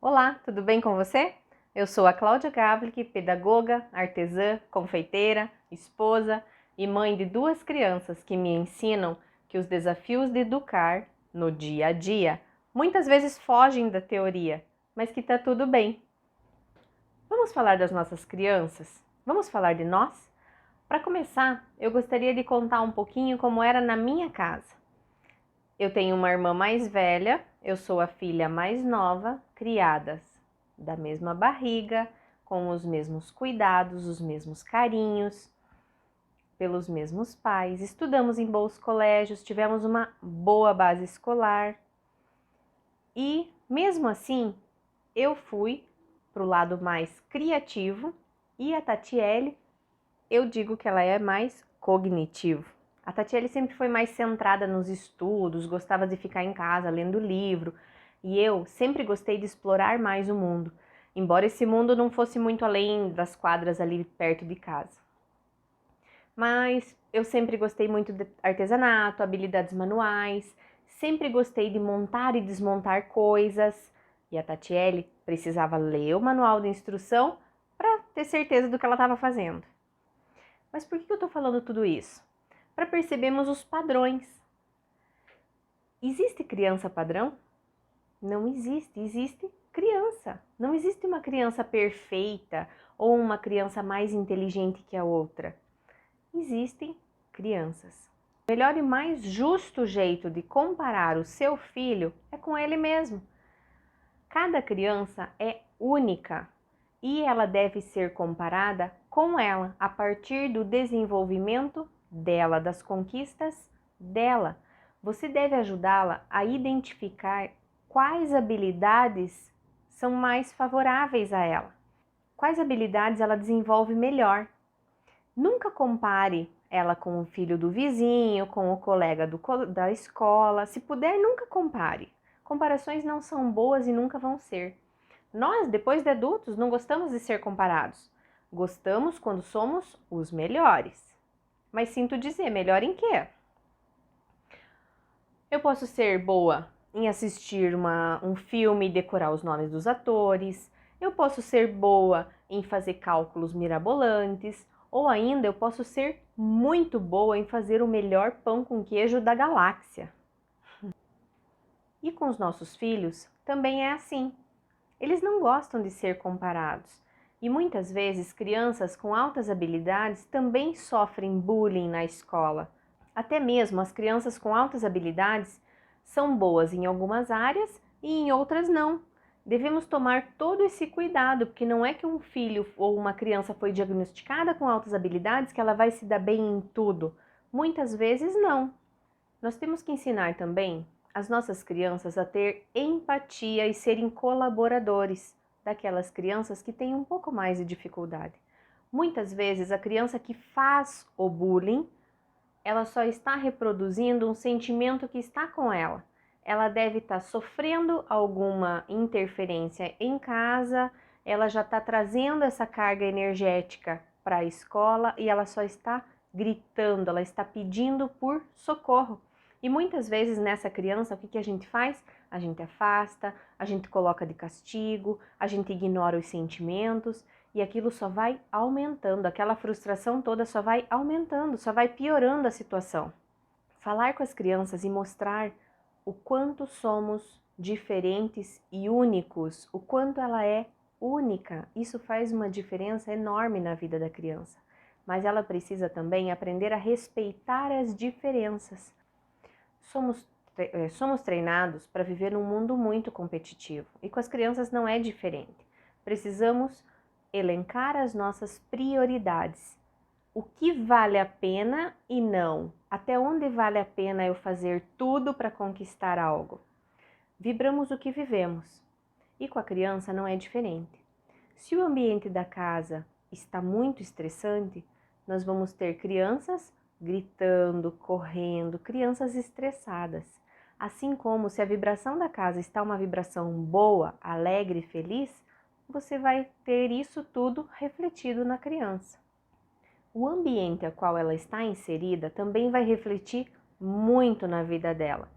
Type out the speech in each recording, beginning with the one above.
Olá, tudo bem com você? Eu sou a Cláudia Gavlik, pedagoga, artesã, confeiteira, esposa e mãe de duas crianças que me ensinam que os desafios de educar no dia a dia muitas vezes fogem da teoria, mas que tá tudo bem. Vamos falar das nossas crianças? Vamos falar de nós? Para começar, eu gostaria de contar um pouquinho como era na minha casa. Eu tenho uma irmã mais velha, eu sou a filha mais nova, criadas da mesma barriga, com os mesmos cuidados, os mesmos carinhos, pelos mesmos pais. Estudamos em bons colégios, tivemos uma boa base escolar. E, mesmo assim, eu fui para o lado mais criativo e a Tatiele, eu digo que ela é mais cognitivo. A Tatiele sempre foi mais centrada nos estudos, gostava de ficar em casa lendo livro, e eu sempre gostei de explorar mais o mundo, embora esse mundo não fosse muito além das quadras ali perto de casa. Mas eu sempre gostei muito de artesanato, habilidades manuais, sempre gostei de montar e desmontar coisas, e a Tatiele precisava ler o manual de instrução para ter certeza do que ela estava fazendo. Mas por que eu estou falando tudo isso? Para percebermos os padrões. Existe criança padrão? Não existe, existe criança. Não existe uma criança perfeita ou uma criança mais inteligente que a outra. Existem crianças. O melhor e mais justo jeito de comparar o seu filho é com ele mesmo. Cada criança é única e ela deve ser comparada com ela a partir do desenvolvimento dela, das conquistas dela. Você deve ajudá-la a identificar quais habilidades são mais favoráveis a ela, quais habilidades ela desenvolve melhor. Nunca compare ela com o filho do vizinho, com o colega da escola. Se puder, nunca compare. Comparações não são boas e nunca vão ser. Nós, depois de adultos, não gostamos de ser comparados. Gostamos quando somos os melhores. Mas sinto dizer, melhor em quê? Eu posso ser boa em assistir um filme e decorar os nomes dos atores. Eu posso ser boa em fazer cálculos mirabolantes. Ou ainda eu posso ser muito boa em fazer o melhor pão com queijo da galáxia. E com os nossos filhos também é assim. Eles não gostam de ser comparados. E muitas vezes crianças com altas habilidades também sofrem bullying na escola. Até mesmo as crianças com altas habilidades são boas em algumas áreas e em outras não. Devemos tomar todo esse cuidado, porque não é que um filho ou uma criança foi diagnosticada com altas habilidades que ela vai se dar bem em tudo. Muitas vezes não. Nós temos que ensinar também as nossas crianças a ter empatia e serem colaboradores daquelas crianças que têm um pouco mais de dificuldade. Muitas vezes a criança que faz o bullying, ela só está reproduzindo um sentimento que está com ela. Ela deve estar sofrendo alguma interferência em casa, ela já está trazendo essa carga energética para a escola e ela só está gritando, ela está pedindo por socorro. E muitas vezes nessa criança, o que a gente faz? A gente afasta, a gente coloca de castigo, a gente ignora os sentimentos e aquilo só vai aumentando, aquela frustração toda só vai aumentando, só vai piorando a situação. Falar com as crianças e mostrar o quanto somos diferentes e únicos, o quanto ela é única, isso faz uma diferença enorme na vida da criança. Mas ela precisa também aprender a respeitar as diferenças. Somos treinados para viver num mundo muito competitivo e com as crianças não é diferente. Precisamos elencar as nossas prioridades. O que vale a pena e não? Até onde vale a pena eu fazer tudo para conquistar algo? Vibramos o que vivemos. E com a criança não é diferente. Se o ambiente da casa está muito estressante, nós vamos ter crianças gritando, correndo, crianças estressadas. Assim como se a vibração da casa está uma vibração boa, alegre e feliz, você vai ter isso tudo refletido na criança. O ambiente a qual ela está inserida também vai refletir muito na vida dela.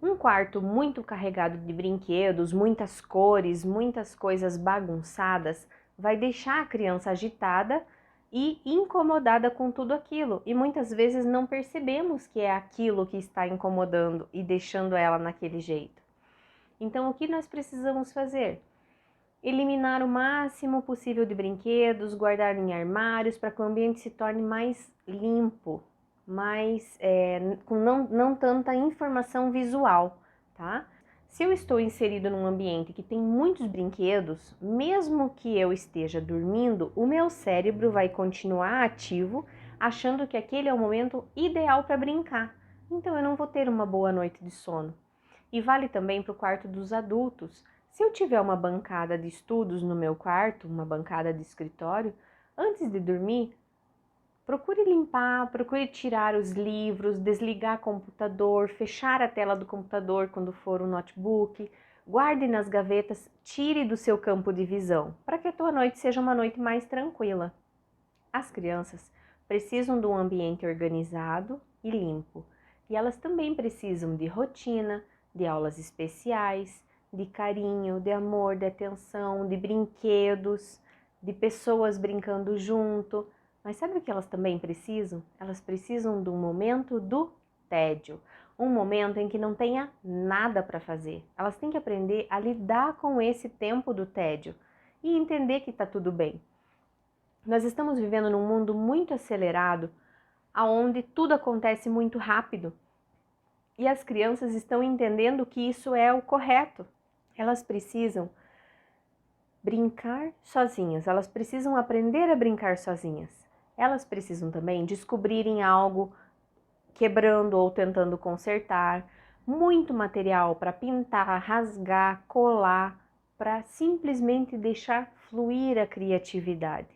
Um quarto muito carregado de brinquedos, muitas cores, muitas coisas bagunçadas, vai deixar a criança agitada e incomodada com tudo aquilo. E muitas vezes não percebemos que é aquilo que está incomodando e deixando ela naquele jeito. Então, o que nós precisamos fazer? Eliminar o máximo possível de brinquedos, guardar em armários para que o ambiente se torne mais limpo, com não tanta informação visual, tá? Se eu estou inserido num ambiente que tem muitos brinquedos, mesmo que eu esteja dormindo, o meu cérebro vai continuar ativo, achando que aquele é o momento ideal para brincar. Então eu não vou ter uma boa noite de sono. E vale também para o quarto dos adultos. Se eu tiver uma bancada de estudos no meu quarto, uma bancada de escritório, antes de dormir, procure limpar, procure tirar os livros, desligar o computador, fechar a tela do computador quando for o notebook, guarde nas gavetas, tire do seu campo de visão, para que a tua noite seja uma noite mais tranquila. As crianças precisam de um ambiente organizado e limpo, e elas também precisam de rotina, de aulas especiais, de carinho, de amor, de atenção, de brinquedos, de pessoas brincando junto. Mas sabe o que elas também precisam? Elas precisam de um momento do tédio, um momento em que não tenha nada para fazer. Elas têm que aprender a lidar com esse tempo do tédio e entender que está tudo bem. Nós estamos vivendo num mundo muito acelerado, onde tudo acontece muito rápido. E as crianças estão entendendo que isso é o correto. Elas precisam brincar sozinhas, elas precisam aprender a brincar sozinhas. Elas precisam também descobrirem algo quebrando ou tentando consertar, muito material para pintar, rasgar, colar, para simplesmente deixar fluir a criatividade.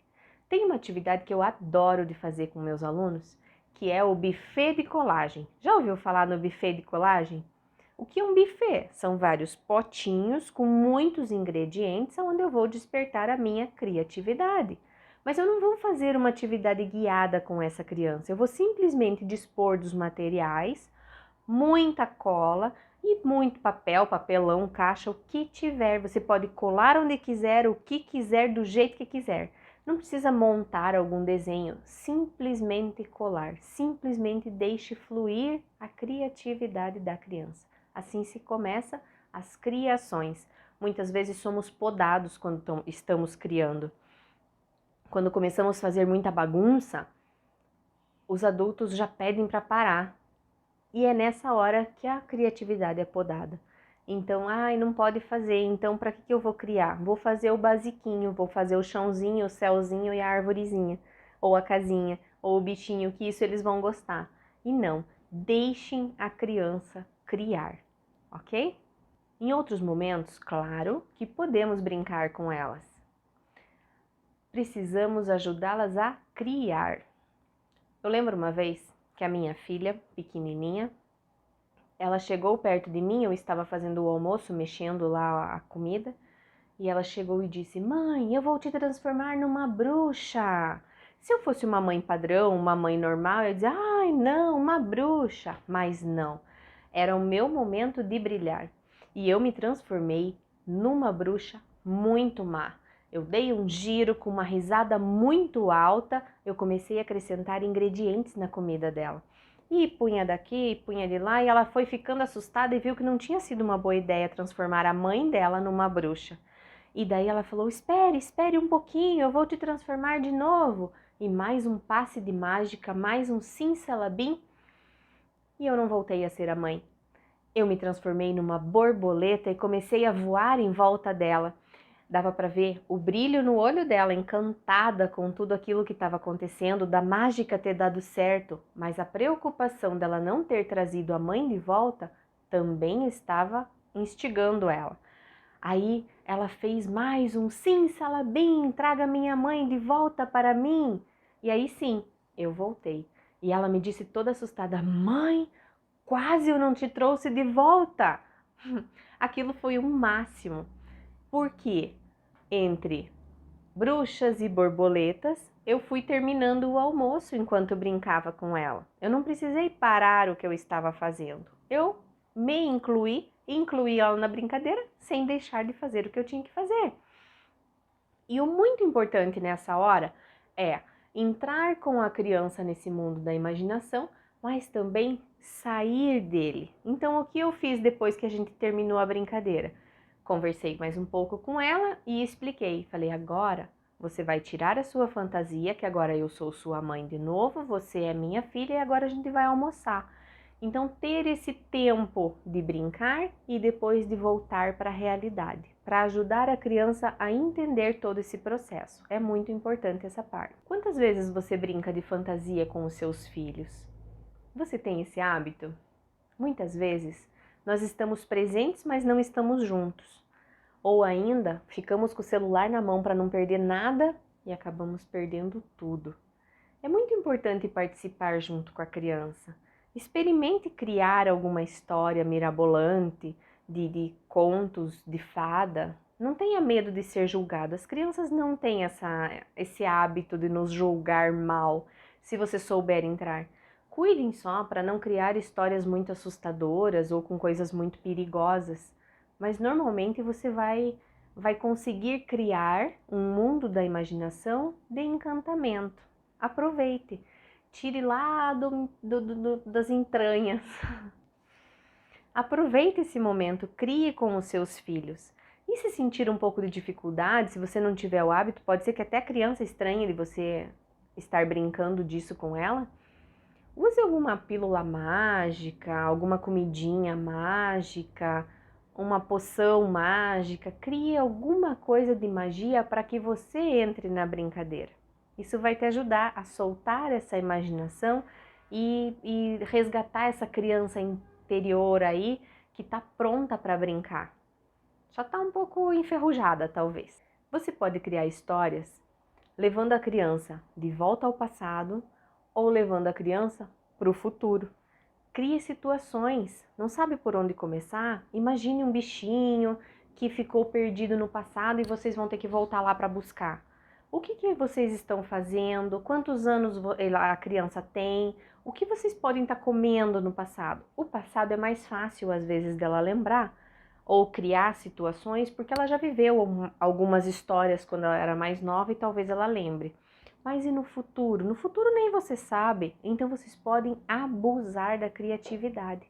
Tem uma atividade que eu adoro de fazer com meus alunos, que é o buffet de colagem. Já ouviu falar no buffet de colagem? O que é um buffet? São vários potinhos com muitos ingredientes onde eu vou despertar a minha criatividade. Mas eu não vou fazer uma atividade guiada com essa criança, eu vou simplesmente dispor dos materiais, muita cola e muito papel, papelão, caixa, o que tiver. Você pode colar onde quiser, o que quiser, do jeito que quiser. Não precisa montar algum desenho, simplesmente colar, simplesmente deixe fluir a criatividade da criança. Assim se começa as criações. Muitas vezes somos podados quando estamos criando. Quando começamos a fazer muita bagunça, os adultos já pedem para parar. E é nessa hora que a criatividade é podada. Então, não pode fazer, então para que eu vou criar? Vou fazer o basiquinho, vou fazer o chãozinho, o céuzinho e a arvorezinha, ou a casinha, ou o bichinho, que isso eles vão gostar. E não, deixem a criança criar, ok? Em outros momentos, claro que podemos brincar com elas. Precisamos ajudá-las a criar. Eu lembro uma vez que a minha filha, pequenininha, ela chegou perto de mim, eu estava fazendo o almoço, mexendo lá a comida, e ela chegou e disse: "Mãe, eu vou te transformar numa bruxa." Se eu fosse uma mãe padrão, uma mãe normal, eu ia dizer: "Ai, não, uma bruxa." Mas não, era o meu momento de brilhar. E eu me transformei numa bruxa muito má. Eu dei um giro com uma risada muito alta, eu comecei a acrescentar ingredientes na comida dela. E punha daqui, punha de lá, e ela foi ficando assustada e viu que não tinha sido uma boa ideia transformar a mãe dela numa bruxa. E daí ela falou: espere um pouquinho, eu vou te transformar de novo. E mais um passe de mágica, mais um simsalabim, e eu não voltei a ser a mãe. Eu me transformei numa borboleta e comecei a voar em volta dela. Dava para ver o brilho no olho dela, encantada com tudo aquilo que estava acontecendo, da mágica ter dado certo, mas a preocupação dela não ter trazido a mãe de volta também estava instigando ela. Aí ela fez mais um simsalabim, traga minha mãe de volta para mim. E aí sim, eu voltei. E ela me disse toda assustada: "Mãe, quase eu não te trouxe de volta." Aquilo foi o máximo. Porque entre bruxas e borboletas, eu fui terminando o almoço enquanto eu brincava com ela. Eu não precisei parar o que eu estava fazendo. Eu me incluir e incluir ela na brincadeira sem deixar de fazer o que eu tinha que fazer. E o muito importante nessa hora é entrar com a criança nesse mundo da imaginação, mas também sair dele. Então, o que eu fiz depois que a gente terminou a brincadeira? Conversei mais um pouco com ela e expliquei. Falei, agora você vai tirar a sua fantasia, que agora eu sou sua mãe de novo, você é minha filha e agora a gente vai almoçar. Então, ter esse tempo de brincar e depois de voltar para a realidade, para ajudar a criança a entender todo esse processo. É muito importante essa parte. Quantas vezes você brinca de fantasia com os seus filhos? Você tem esse hábito? Muitas vezes, nós estamos presentes, mas não estamos juntos. Ou ainda, ficamos com o celular na mão para não perder nada e acabamos perdendo tudo. É muito importante participar junto com a criança. Experimente criar alguma história mirabolante, de contos, de fada. Não tenha medo de ser julgado. As crianças não têm esse hábito de nos julgar mal, se você souber entrar. Cuidem só para não criar histórias muito assustadoras ou com coisas muito perigosas. Mas normalmente você vai conseguir criar um mundo da imaginação de encantamento. Aproveite, tire lá das entranhas. Aproveite esse momento, crie com os seus filhos. E se sentir um pouco de dificuldade, se você não tiver o hábito, pode ser que até a criança estranhe de você estar brincando disso com ela. Use alguma pílula mágica, alguma comidinha mágica, uma poção mágica. Crie alguma coisa de magia para que você entre na brincadeira. Isso vai te ajudar a soltar essa imaginação e resgatar essa criança interior aí que está pronta para brincar. Só está um pouco enferrujada, talvez. Você pode criar histórias levando a criança de volta ao passado ou levando a criança para o futuro. Crie situações. Não sabe por onde começar? Imagine um bichinho que ficou perdido no passado e vocês vão ter que voltar lá para buscar. O que vocês estão fazendo? Quantos anos a criança tem? O que vocês podem estar comendo no passado? O passado é mais fácil, às vezes, dela lembrar ou criar situações, porque ela já viveu algumas histórias quando ela era mais nova e talvez ela lembre. Mas e no futuro? No futuro nem você sabe, então vocês podem abusar da criatividade.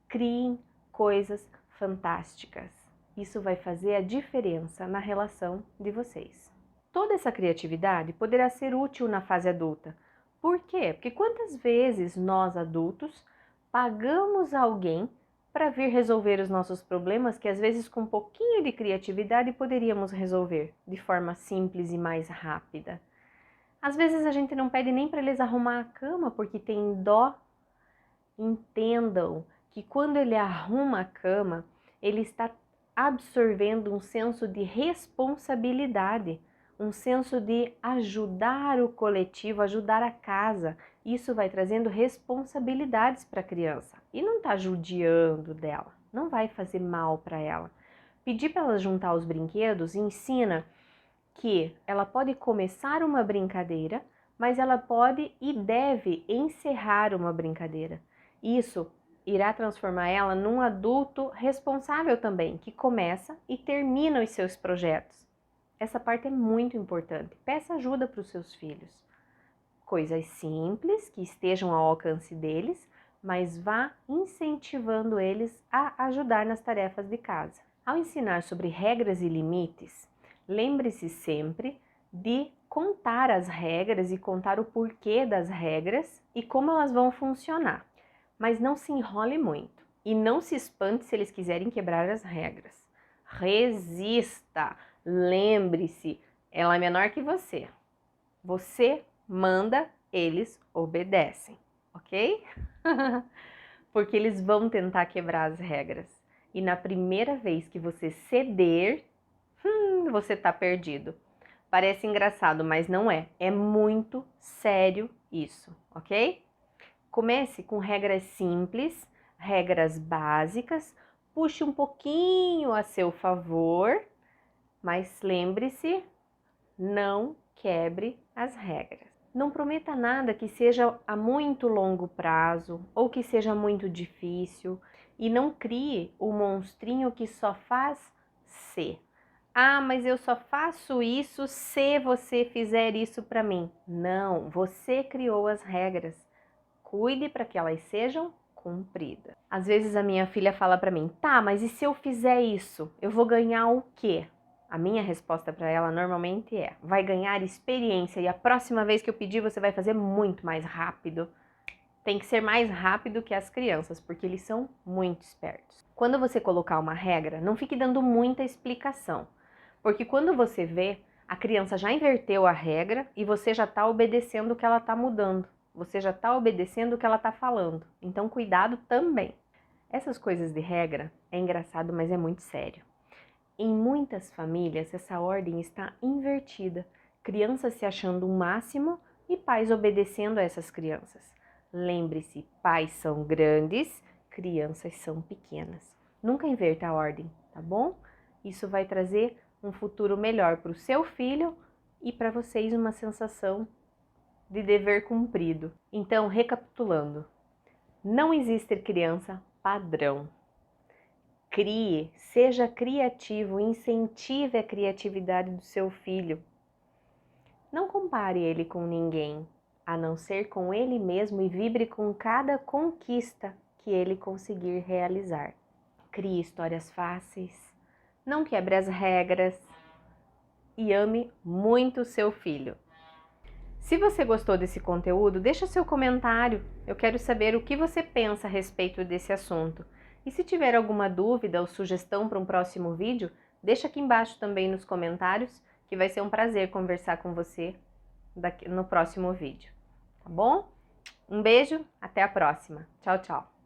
Criem coisas fantásticas. Isso vai fazer a diferença na relação de vocês. Toda essa criatividade poderá ser útil na fase adulta. Por quê? Porque quantas vezes nós adultos pagamos alguém para vir resolver os nossos problemas que às vezes com um pouquinho de criatividade poderíamos resolver de forma simples e mais rápida. Às vezes a gente não pede nem para eles arrumar a cama porque tem dó. Entendam que quando ele arruma a cama, ele está absorvendo um senso de responsabilidade, um senso de ajudar o coletivo, ajudar a casa. Isso vai trazendo responsabilidades para a criança e não está judiando dela, não vai fazer mal para ela. Pedir para ela juntar os brinquedos ensina que ela pode começar uma brincadeira, mas ela pode e deve encerrar uma brincadeira. Isso irá transformar ela num adulto responsável também, que começa e termina os seus projetos. Essa parte é muito importante. Peça ajuda para os seus filhos. Coisas simples que estejam ao alcance deles, mas vá incentivando eles a ajudar nas tarefas de casa. Ao ensinar sobre regras e limites, lembre-se sempre de contar as regras e contar o porquê das regras e como elas vão funcionar. Mas não se enrole muito e não se espante se eles quiserem quebrar as regras. Resista, lembre-se, ela é menor que você. Você manda, eles obedecem, ok? Porque eles vão tentar quebrar as regras. E na primeira vez que você ceder, você tá perdido. Parece engraçado, mas não é. É muito sério isso, ok? Comece com regras simples, regras básicas, puxe um pouquinho a seu favor, mas lembre-se, não quebre as regras. Não prometa nada que seja a muito longo prazo ou que seja muito difícil. E não crie o monstrinho que só faz se. Ah, mas eu só faço isso se você fizer isso para mim. Não, você criou as regras. Cuide para que elas sejam cumpridas. Às vezes a minha filha fala para mim: "Tá, mas e se eu fizer isso, eu vou ganhar o quê?" A minha resposta para ela normalmente é: vai ganhar experiência e a próxima vez que eu pedir você vai fazer muito mais rápido. Tem que ser mais rápido que as crianças, porque eles são muito espertos. Quando você colocar uma regra, não fique dando muita explicação, porque quando você vê, a criança já inverteu a regra e você já está obedecendo o que ela está mudando. Você já está obedecendo o que ela está falando. Então, cuidado também. Essas coisas de regra é engraçado, mas é muito sério. Em muitas famílias, essa ordem está invertida. Crianças se achando o máximo e pais obedecendo a essas crianças. Lembre-se, pais são grandes, crianças são pequenas. Nunca inverta a ordem, tá bom? Isso vai trazer um futuro melhor para o seu filho e para vocês uma sensação de dever cumprido. Então, recapitulando, não existe criança padrão. Crie, seja criativo, incentive a criatividade do seu filho. Não compare ele com ninguém, a não ser com ele mesmo e vibre com cada conquista que ele conseguir realizar. Crie histórias fáceis, não quebre as regras e ame muito seu filho. Se você gostou desse conteúdo, deixa seu comentário. Eu quero saber o que você pensa a respeito desse assunto. E se tiver alguma dúvida ou sugestão para um próximo vídeo, deixa aqui embaixo também nos comentários, que vai ser um prazer conversar com você no próximo vídeo. Tá bom? Um beijo, até a próxima. Tchau, tchau.